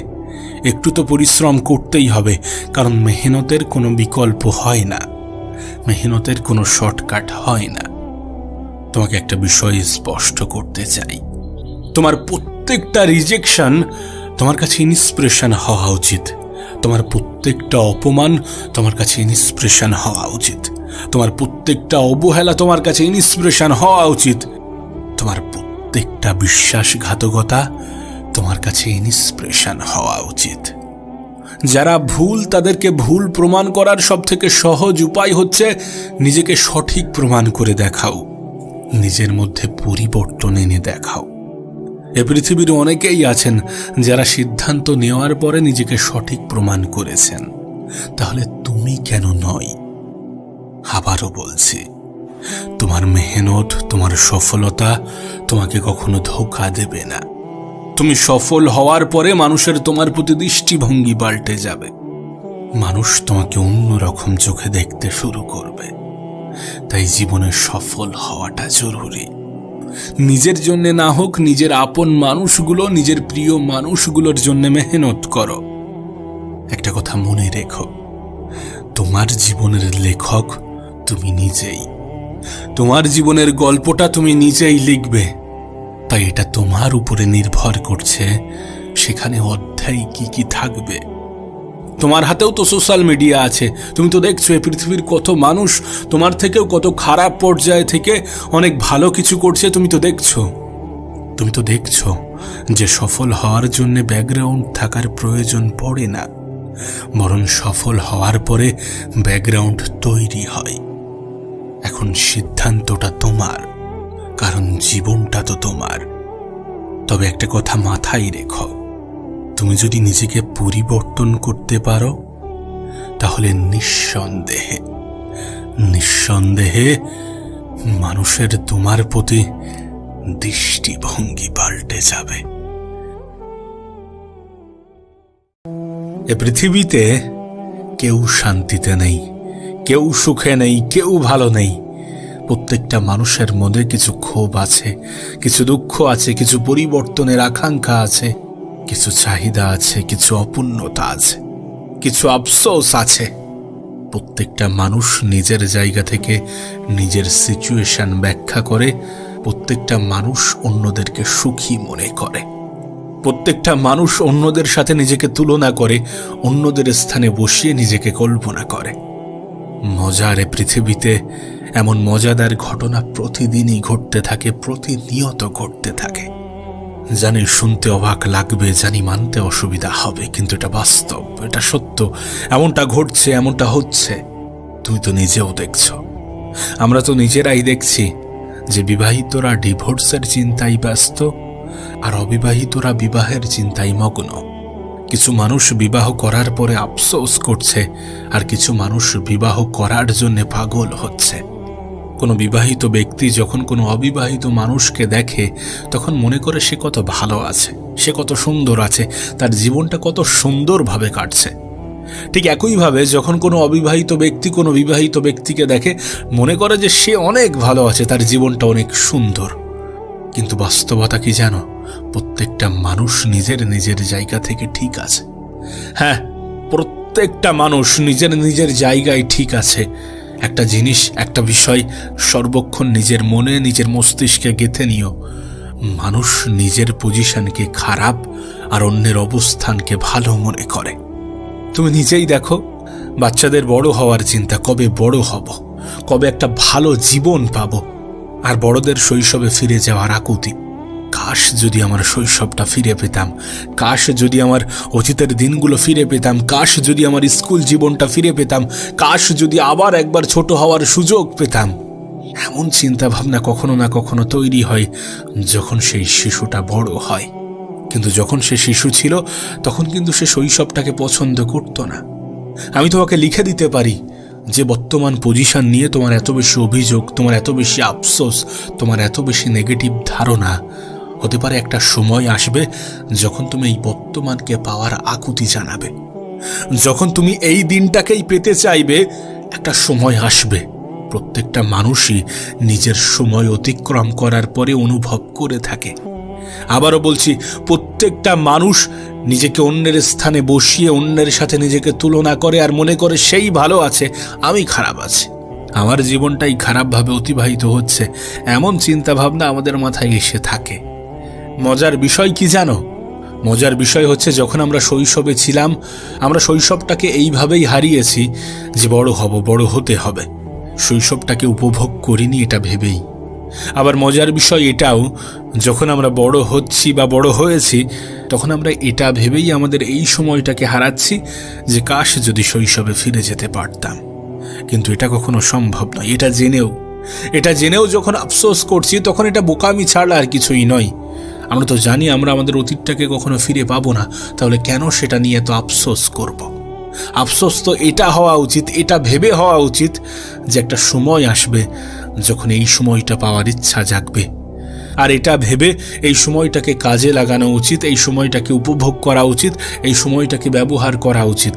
একটু তো পরিশ্রম করতেই হবে, কারণ মেহনতের কোনো বিকল্প হয় না, মেহনতের কোনো শর্টকাট হয় না। তোমাকে একটা বিষয় স্পষ্ট করতে চাই, তোমার প্রত্যেকটা রিজেকশন তোমার কাছে ইন্সপিরেশন হওয়া উচিত। তোমার প্রত্যেকটা অপমান তোমার কাছে ইন্সপিরেশন হওয়া উচিত। তোমার প্রত্যেকটা অবহেলা তোমার কাছে ইন্সপিরেশন হওয়া উচিত। তোমার প্রত্যেকটা বিশ্বাসঘাতকতা তোমার কাছে ইন্সপিরেশন হওয়া উচিত। যারা ভুল তাদেরকে ভুল প্রমাণ করার সবথেকে সহজ উপায় হচ্ছে নিজেকে সঠিক প্রমাণ করে দেখাও, নিজের মধ্যে পরিবর্তন এনে দেখাও। এ পৃথিবীর অনেকেই আছেন যারা সিদ্ধান্ত নেওয়ার পরে নিজেকে সঠিক প্রমাণ করেছেন, তাহলে তুমি কেন নয়? আবারও বলছি, তোমার মেহনত, তোমার সফলতা তোমাকে কখনো ধোঁকা দেবে না। তুমি সফল হওয়ার পরে মানুষের তোমার প্রতি দৃষ্টিভঙ্গি পাল্টে যাবে, মানুষ তোমাকে অন্যরকম চোখে দেখতে শুরু করবে। তাই জীবনে সফল হওয়াটা জরুরি। নিজের জন্য না হোক, নিজের আপন মানুষগুলো, নিজের প্রিয় মানুষগুলোর জন্য মেহনত করো। একটা কথা মনে রেখো, তোমার জীবনের লেখক তুমি নিজেই। তোমার জীবনের গল্পটা তুমি নিজেই লিখবে। তাই এটা তোমার উপরে নির্ভর করছে সেখানে অধ্যায় কি কি থাকবে। তোমার হাতেও তো সোশ্যাল মিডিয়া আছে, তুমি তো দেখছো এই পৃথিবীর কত মানুষ তোমার থেকেও কত খারাপ পর্যায়ে থেকে অনেক ভালো কিছু করছে। তুমি তো দেখছো যে সফল হওয়ার জন্য ব্যাকগ্রাউন্ড থাকার প্রয়োজন পড়ে না, বরং সফল হওয়ার পরে ব্যাকগ্রাউন্ড তৈরি হয়। এখন সিদ্ধান্তটা তোমার, কারণ জীবনটা তো তোমার। তবে একটা কথা মাথায় রেখো, তুমি যদি নিজেকে পরিবর্তন করতে পারো তাহলে নিঃসন্দেহে মানুষের তোমার প্রতি দৃষ্টিভঙ্গি পাল্টে যাবে। এ পৃথিবীতে কেউ শান্তিতে নেই, কেউ সুখে নেই, কেউ ভালো নেই। প্রত্যেকটা মানুষের মধ্যে কিছু ক্ষোভ আছে, কিছু দুঃখ আছে, কিছু পরিবর্তনের আকাঙ্ক্ষা আছে, কিছু চাহিদা আছে, কিছু অপূর্ণতা আছে, কিছু আফসোস আছে। প্রত্যেকটা মানুষ নিজের জায়গা থেকে নিজের সিচুয়েশন ব্যাখ্যা করে। প্রত্যেকটা মানুষ অন্যদেরকে সুখী মনে করে। প্রত্যেকটা মানুষ অন্যদের সাথে নিজেকে তুলনা করে, অন্যদের স্থানে বসিয়ে নিজেকে কল্পনা করে। মজার এ পৃথিবীতে এমন মজাদার ঘটনা প্রতিদিনই ঘটতে থাকে, প্রতিনিয়ত ঘটতে থাকে। জানি শুনতে অবাক লাগবে, জানি মানতে অসুবিধা হবে, কিন্তু এটা বাস্তব, এটা সত্য। এমনটা ঘটছে, এমনটা হচ্ছে। তুমি তো নিজেও দেখছো, আমরা তো নিজেরাই দেখছি যে বিবাহিতরা ডিভোর্সের চিন্তায় ব্যস্ত আর অবিবাহিতরা বিবাহের চিন্তায় মগ্ন। কিছু মানুষ বিবাহ করার পরে আফসোস করছে, আর কিছু মানুষ বিবাহ করার জন্য পাগল হচ্ছে। কোনো বিবাহিত ব্যক্তি যখন কোনো অবিবাহিত মানুষকে দেখে তখন মনে করে সে কত ভালো আছে, সে কত সুন্দর আছে, তার জীবনটা কত সুন্দরভাবে কাটছে। ঠিক একইভাবে যখন কোনো অবিবাহিত ব্যক্তি কোনো বিবাহিত ব্যক্তিকে দেখে মনে করে যে সে অনেক ভালো আছে, তার জীবনটা অনেক সুন্দর। কিন্তু বাস্তবতা কি জানো? প্রত্যেকটা মানুষ নিজের নিজের জায়গা থেকে ঠিক আছে। হ্যাঁ, প্রত্যেকটা মানুষ নিজের নিজের জায়গায় ঠিক আছে। একটা জিনিস, একটা বিষয় সর্বক্ষণ নিজের মনে, নিজের মস্তিষ্কে গেঁথে নিও। মানুষ নিজের পজিশনকে খারাপ আর অন্যের অবস্থানকে ভালো মনে করে। তুমি নিজেই দেখো, বাচ্চাদের বড় হওয়ার চিন্তা, কবে বড় হব, কবে একটা ভালো জীবন পাব, আর বড়দের শৈশবে ফিরে যাওয়ার আকুতি। কাশ যদি আমার শৈশবটা ফিরে পেতাম, কাশ যদি আমার অতীতের দিনগুলো ফিরে পেতাম, কাশ যদি আমার স্কুল জীবনটা ফিরে পেতাম, কাশ যদি আবার একবার ছোট হওয়ার সুযোগ পেতাম। এমন চিন্তা ভাবনা কখনো না কখনো তৈরি হয় যখন সেই শিশুটা বড় হয়। কিন্তু যখন সে শিশু ছিল তখন কিন্তু সে শৈশবটাকে পছন্দ করতো না। আমি তোমাকে লিখে দিতে পারি যে বর্তমান পজিশন নিয়ে তোমার এত বেশি অভিযোগ, তোমার এত বেশি আফসোস, তোমার এত বেশি নেগেটিভ ধারণা, হতে পারে একটা সময় আসবে যখন তুমি এই বর্তমানকে পাওয়ার আকুতি জানাবে, যখন তুমি এই দিনটাকেই পেতে চাইবে। একটা সময় আসবে, প্রত্যেকটা মানুষই নিজের সময় অতিক্রম করার পরে অনুভব করে থাকে। আবারও বলছি, প্রত্যেকটা মানুষ নিজেকে অন্যের স্থানে বসিয়ে অন্যের সাথে নিজেকে তুলনা করে আর মনে করে সেই ভালো আছে, আমি খারাপ আছি, আমার জীবনটাই খারাপভাবে অতিবাহিত হচ্ছে, এমন চিন্তা ভাবনা আমাদের মাথায় এসে থাকে। মজার বিষয় কি জানো? মজার বিষয় হচ্ছে যখন আমরা শৈশবে ছিলাম, আমরা শৈশবটাকে এইভাবেই হারিয়েছি যে বড় হব, বড় হতে হবে। শৈশবটাকে উপভোগ করিনি এটা ভেবেই। আবার মজার বিষয় এটাও, যখন আমরা বড় হচ্ছি বা বড় হয়েছি তখন আমরা এটা ভেবেই আমাদের এই সময়টাকে হারাচ্ছি যে কাশ যদি শৈশবে ফিরে যেতে পারতাম। কিন্তু এটা কখনো সম্ভব নয়। এটা জেনেও যখন আফসোস করছি তখন এটা বোকামি ছাড়া আর কিছুই নয়। আমরা তো জানি আমরা আমাদের অতীতটাকে কখনো ফিরে পাবো না, তাহলে কেন সেটা নিয়ে তো আফসোস করব? আফসোস তো এটা হওয়া উচিত, এটা ভেবে হওয়া উচিত যে একটা সময় আসবে যখন এই সময়টা পাওয়ার ইচ্ছা জাগবে, আর এটা ভেবে এই সময়টাকে কাজে লাগানো উচিত, এই সময়টাকে উপভোগ করা উচিত, এই সময়টাকে ব্যবহার করা উচিত।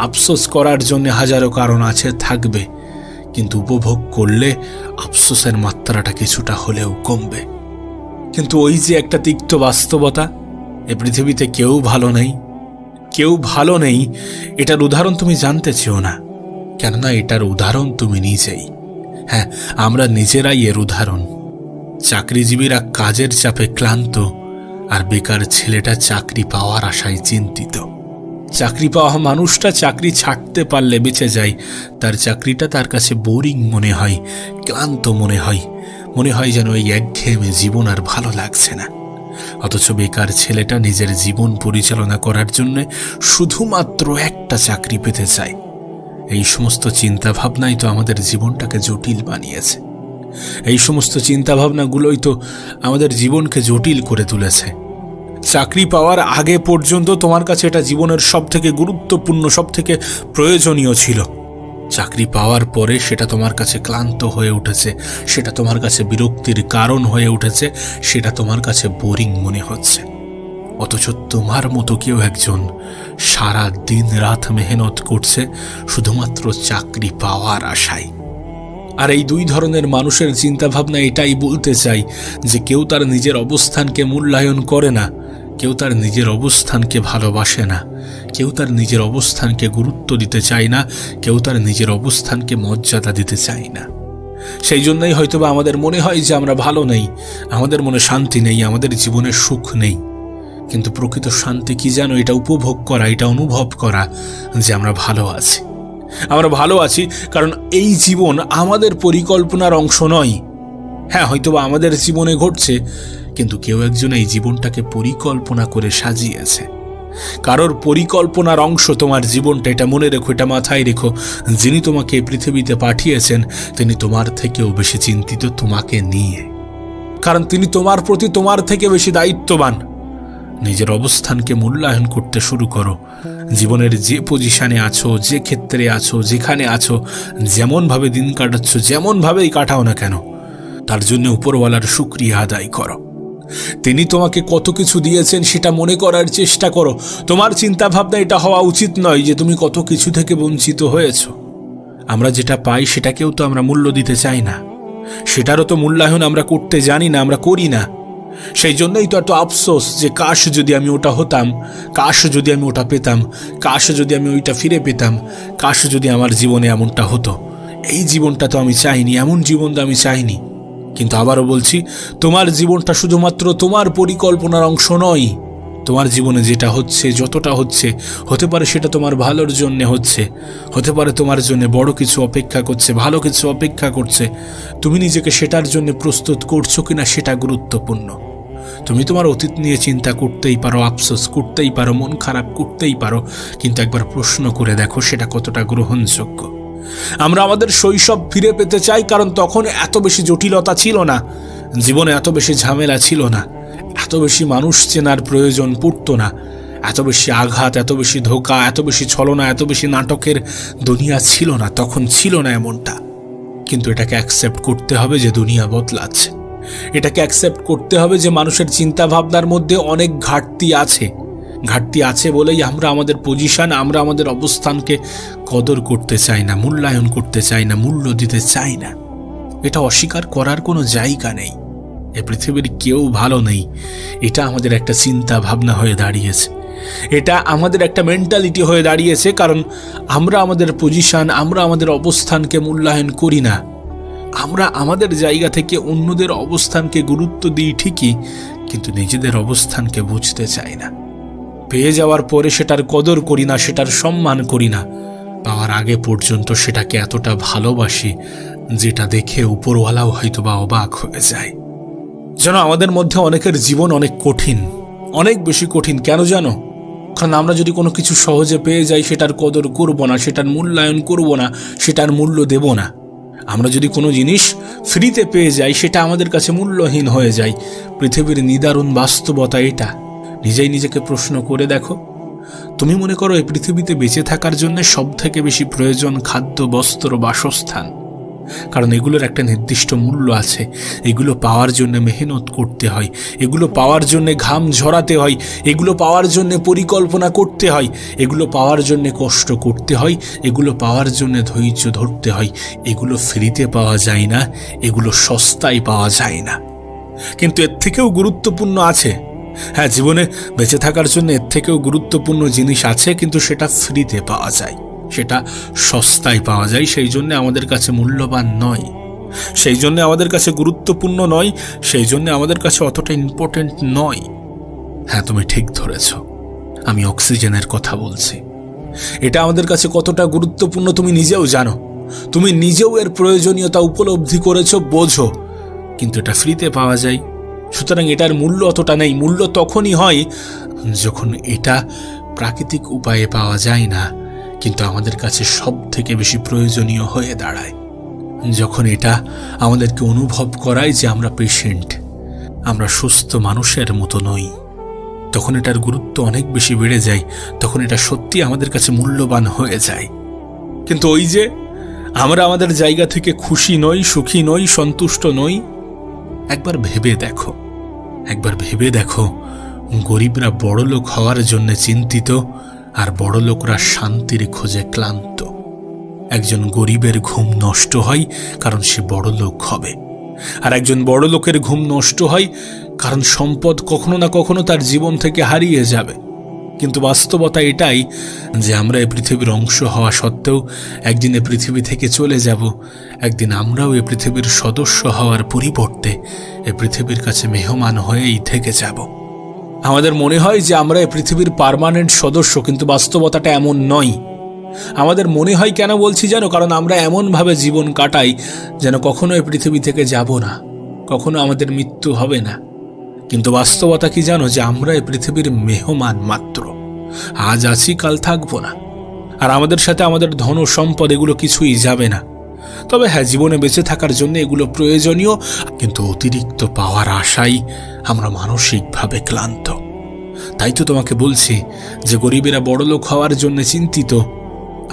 আফসোস করার জন্য হাজারো কারণ আছে, থাকবে, কিন্তু উপভোগ করলে আফসোসের মাত্রাটা কিছুটা হলেও কমবে। কিন্তু ওই যে একটা তিক্ত বাস্তবতা, এ পৃথিবীতে কেউ ভালো নেই, এটার উদাহরণ তুমি জানতে চেও না, কেননা এটার উদাহরণ তুমি নিজেই। হ্যাঁ, আমরা নিজেরাই এর উদাহরণ। চাকরিজীবীরা কাজের চাপে ক্লান্ত, আর বেকার ছেলেটা চাকরি পাওয়ার আশায় চিন্তিত। চাকরি পাওয়া মানুষটা চাকরি ছাড়তে পারলে বেঁচে যায়, তার চাকরিটা তার কাছে বোরিং মনে হয়, ক্লান্ত মনে হয় যেন এই একঘেয়েমে জীবন আর ভালো লাগছে না। অথচ বেকার ছেলেটা নিজের জীবন পরিচালনা করার জন্য শুধুমাত্র একটা চাকরি পেতে চায়। এই সমস্ত চিন্তাভাবনাই তো আমাদের জীবনটাকে জটিল বানিয়েছে। এই সমস্ত চিন্তাভাবনাগুলোই তো আমাদের জীবনকে জটিল করে তুলেছে। চাকরি পাওয়ার আগে পর্যন্ত তোমার কাছে এটা জীবনের সবথেকে গুরুত্বপূর্ণ, সবথেকে প্রয়োজনীয় ছিল। চাকরি পাওয়ার পরে সেটা তোমার কাছে ক্লান্ত হয়ে উঠেছে, সেটা তোমার কাছে বিরক্তির কারণ হয়ে উঠেছে, সেটা তোমার কাছে বোরিং মনে হচ্ছে। অথচ তোমার মতো কেউ একজন সারা দিন রাত মেহনত করছে শুধুমাত্র চাকরি পাওয়ার আশায়। আর এই দুই ধরনের মানুষের চিন্তাভাবনা এটাই বলতে চাই যে কেউ তার নিজের অবস্থানকে মূল্যায়ন করে না, কেউ তার নিজের অবস্থানকে ভালোবাসে না, কেউ তার নিজের অবস্থানকে গুরুত্ব দিতে চায় না, কেউ তার নিজের অবস্থানকে মর্যাদা দিতে চায় না। সেই জন্যই হয়তোবা আমাদের মনে হয় যে আমরা ভালো নেই, আমাদের মনে শান্তি নেই, আমাদের জীবনে সুখ নেই। কিন্তু প্রকৃত শান্তি কি জানো? এটা উপভোগ করা, এটা অনুভব করা যে আমরা ভালো আছি কারণ এই জীবন আমাদের পরিকল্পনার অংশ নয়। হ্যাঁ, হয়তোবা আমাদের জীবনে ঘটছে, কিন্তু কেউ একজন এই জীবনটাকে পরিকল্পনা করে সাজিয়েছে। কারোর পরিকল্পনার অংশ তোমার জীবনটা, এটা মনে রেখো, এটা মাথায় রেখো। যিনি তোমাকে পৃথিবীতে পাঠিয়েছেন তিনি তোমার থেকেও বেশি চিন্তিত তোমাকে নিয়ে, কারণ তিনি তোমার প্রতি তোমার থেকে বেশি দায়িত্ববান। নিজের অবস্থানকে মূল্যায়ন করতে শুরু করো। জীবনের যে পজিশনে আছো, যে ক্ষেত্রে আছো, যেখানে আছো, যেমনভাবে দিন কাটাচ্ছ, যেমনভাবেই কাটাও না কেন, তার জন্য উপরওয়ালার শুকরিয়া আদায় করো। তিনি তোমাকে কত কিছু দিয়েছেন সেটা মনে করার চেষ্টা করো। তোমার চিন্তা ভাবনা এটা হওয়া উচিত নয় যে তুমি কত কিছু থেকে বঞ্চিত হয়েছ। আমরা যেটা পাই সেটাকেও তো আমরা মূল্য দিতে চাই না, সেটারও তো মূল্যায়ন আমরা করতে জানি না, আমরা করি না। সেই জন্যই তো এত আফসোস যে কাশ যদি আমি ওটা হতাম, কাশ যদি আমি ওটা পেতাম, কাশ যদি আমি ওইটা ফিরে পেতাম, কাশ যদি আমার জীবনে এমনটা হতো। এই জীবনটা তো আমি চাইনি, এমন জীবন তো আমি চাইনি। কিন্তু আবারও বলছি, তোমার জীবনটা শুধুমাত্র তোমার পরিকল্পনার অংশ নয়। তোমার জীবনে যেটা হচ্ছে, যতটা হচ্ছে, হতে পারে সেটা তোমার ভালোর জন্য হচ্ছে, হতে পারে তোমার জন্য বড় কিছু অপেক্ষা করছে, ভালো কিছু অপেক্ষা করছে। তুমি নিজেকে সেটার জন্য প্রস্তুত করছো কিনা সেটা গুরুত্বপূর্ণ। তুমি তোমার অতীত নিয়ে চিন্তা করতেই পারো, আফসোস করতেই পারো, মন খারাপ করতেই পারো, কিন্তু একবার প্রশ্ন করে দেখো সেটা কতটা গ্রহণযোগ্য। আমরা আমাদের শৈশব ফিরে পেতে চাই, কারণ তখন এত বেশি জটিলতা ছিল না, জীবনে এত বেশি ঝামেলা ছিল না, এত বেশি মানুষ চেনার প্রয়োজন পড়তো না, এত বেশি আঘাত, এত বেশি ধোঁকা, এত বেশি ছলনা, এত বেশি নাটকের দুনিয়া ছিল না, তখন ছিল না এমনটা। কিন্তু এটাকে অ্যাকসেপ্ট করতে হবে যে দুনিয়া বদলাচ্ছে, এটাকে অ্যাকসেপ্ট করতে হবে যে মানুষের চিন্তা ভাবনার মধ্যে অনেক ঘাটতি আছে বলেই আমরা আমাদের পজিশন, আমরা আমাদের অবস্থানকে কদর করতে চাই না, মূল্যায়ন করতে চাই না, মূল্য দিতে চাই না। এটা অস্বীকার করার কোনো জায়গা নেই। এ পৃথিবীর কেউ ভালো নেই, এটা আমাদের একটা চিন্তা ভাবনা হয়ে দাঁড়িয়েছে, এটা আমাদের একটা মেন্টালিটি হয়ে দাঁড়িয়েছে। কারণ আমরা আমাদের পজিশন, আমরা আমাদের অবস্থানকে মূল্যায়ন করি না। আমরা আমাদের জায়গা থেকে অন্যদের অবস্থানকে গুরুত্ব দিই ঠিকই, কিন্তু নিজেদের অবস্থানকে বুঝতে চাই না। পেয়ে যাওয়ার পরে সেটার কদর করি না, সেটার সম্মান করি না। পাওয়ার আগে পর্যন্ত সেটাকে এতটা ভালোবাসি যেটা দেখে উপরওয়ালাও হয়তো বা অবাক হয়ে যায়। যেন আমাদের মধ্যে অনেকের জীবন অনেক কঠিন, অনেক বেশি কঠিন। কেন জানো? কারণ আমরা যদি কোনো কিছু সহজে পেয়ে যাই সেটার কদর করব না, সেটার মূল্যায়ন করব না, সেটার মূল্য দেব না। আমরা যদি কোনো জিনিস ফ্রিতে পেয়ে যাই সেটা আমাদের কাছে মূল্যহীন হয়ে যায়। পৃথিবীর নিদারুণ বাস্তবতা এটা। নিজেই নিজেকে প্রশ্ন করে দেখো, তুমি মনে করো এই পৃথিবীতে বেঁচে থাকার জন্য সব থেকে বেশি প্রয়োজন খাদ্য, বস্ত্র, বাসস্থান। কারণ এগুলোর একটা নির্দিষ্ট মূল্য আছে। এগুলো পাওয়ার জন্য মেহনত করতে হয়, এগুলো পাওয়ার জন্য ঘাম ঝরাতে হয়, এগুলো পাওয়ার জন্য পরিকল্পনা করতে হয়, এগুলো পাওয়ার জন্য কষ্ট করতে হয়, এগুলো পাওয়ার জন্য ধৈর্য ধরতে হয়। এগুলো ফ্রিতে পাওয়া যায় না, এগুলো সস্তায় পাওয়া যায় না। কিন্তু এর থেকেও গুরুত্বপূর্ণ আছে। হ্যাঁ, জীবনে বেঁচে থাকার জন্য এর থেকেও গুরুত্বপূর্ণ জিনিস আছে, কিন্তু সেটা ফ্রিতে পাওয়া যায়, সেটা সস্তায় পাওয়া যায়। সেই জন্য আমাদের কাছে মূল্যবান নয়, সেই জন্য আমাদের কাছে গুরুত্বপূর্ণ নয়, সেই জন্য আমাদের কাছে অতটা ইম্পর্টেন্ট নয়। হ্যাঁ, তুমি ঠিক ধরেছ, আমি অক্সিজেনের কথা বলছি। এটা আমাদের কাছে কতটা গুরুত্বপূর্ণ তুমি নিজেও জানো, তুমি নিজেও এর প্রয়োজনীয়তা উপলব্ধি করেছো, বোঝো। কিন্তু এটা ফ্রিতে পাওয়া যায়, সুতরাং এটার মূল্য অতটা নেই। মূল্য তখনই হয় যখন এটা প্রাকৃতিক উপায়ে পাওয়া যায় না, কিন্তু আমাদের কাছে সব থেকে বেশি প্রয়োজনীয় হয়ে দাঁড়ায়। যখন এটা আমাদেরকে অনুভব করায় যে আমরা পেশেন্ট, আমরা সুস্থ মানুষের মতো নই, তখন এটার গুরুত্ব অনেক বেশি বেড়ে যায়। তখন এটা সত্যি আমাদের কাছে মূল্যবান হয়ে যায়। কিন্তু ওই যে আমরা আমাদের জায়গা থেকে খুশি নই, সুখী নই, সন্তুষ্ট নই। একবার ভেবে দেখো, গরিবরা বড়লোক হওয়ার জন্য চিন্তিত, আর বড়লোকরা শান্তির খোঁজে ক্লান্ত। একজন গরিবের ঘুম নষ্ট হয় কারণ সে বড়লোক হবে, আর একজন বড়লোকের ঘুম নষ্ট হয় কারণ সম্পদ কখনো না কখনো তার জীবন থেকে হারিয়ে যাবে। কিন্তু বাস্তবতা এটাই যে আমরা এই পৃথিবীর অংশ হওয়া সত্ত্বেও একদিন এই পৃথিবী থেকে চলে যাব। একদিন আমরাও এই পৃথিবীর সদস্য হওয়ার পরিবর্তে এই পৃথিবীর কাছে মেহমান হয়েই থেকে যাব। আমাদের মনে হয় যে আমরা এই পৃথিবীর পার্মানেন্ট সদস্য, কিন্তু বাস্তবতাটা এমন নয়। আমাদের মনে হয় কেন বলছি জানো? কারণ আমরা এমনভাবে জীবন কাটাই যেন কখনো এই পৃথিবী থেকে যাব না, কখনো আমাদের মৃত্যু হবে না। কিন্তু বাস্তবতা কি জানো? যে আমরা এই পৃথিবীর মেহমান মাত্র। আজ আছি, কাল থাকবো না। আর আমাদের সাথে আমাদের ধন সম্পদ এগুলো কিছুই যাবে না। তবে হ্যাঁ, জীবনে বেঁচে থাকার জন্য এগুলো প্রয়োজনীয়, কিন্তু অতিরিক্ত পাওয়ার আশায় আমরা মানসিকভাবে ক্লান্ত। তাই তো তোমাকে বলছি যে গরিবেরা বড়লোক হওয়ার জন্য চিন্তিত,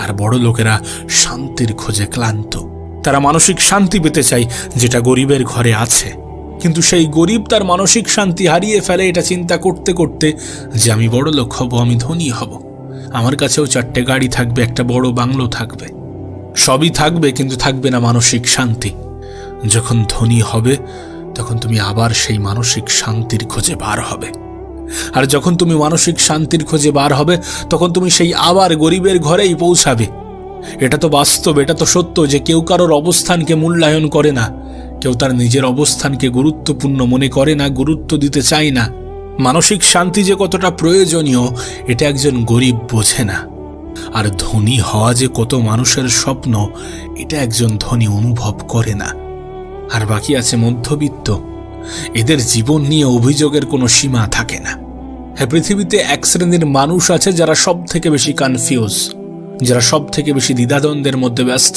আর বড়লোকেরা শান্তির খোঁজে ক্লান্ত। তারা মানসিক শান্তি পেতে চায় যেটা গরিবের ঘরে আছে, কিন্তু সেই গরিব তার মানসিক শান্তি হারিয়ে ফেলে এটা চিন্তা করতে করতে যে আমি বড়লোক হব, আমি ধনী হব, আমার কাছেও 4টে গাড়ি থাকবে, একটা বড় বাংলো থাকবে, সবই থাকবে, কিন্তু থাকবে না মানসিক শান্তি। যখন ধনী হবে তখন তুমি আবার সেই মানসিক শান্তির খোঁজে বার হবে, আর যখন তুমি মানসিক শান্তির খোঁজে বার হবে তখন তুমি সেই আবার গরিবের ঘরেই পৌঁছাবে। এটা তো বাস্তব, এটা তো সত্য যে কেউ কারোর অবস্থানকে মূল্যায়ন করে না, কেউ তার নিজের অবস্থানকে গুরুত্বপূর্ণ মনে করে না, গুরুত্ব দিতে চায় না। মানসিক শান্তি যে কতটা প্রয়োজনীয় এটা একজন গরিব বোঝে না, আর ধনী হওয়া যে কত মানুষের স্বপ্ন এটা একজন ধনী অনুভব করে না। আর বাকি আছে মধ্যবিত্ত, এদের জীবন নিয়ে অভিযোগের কোনো সীমা থাকে না। হ্যাঁ, পৃথিবীতে এক শ্রেণীর মানুষ আছে যারা সব থেকে বেশি কনফিউজ, যারা সব থেকে বেশি দ্বিধাদ্বন্দ্বের মধ্যে ব্যস্ত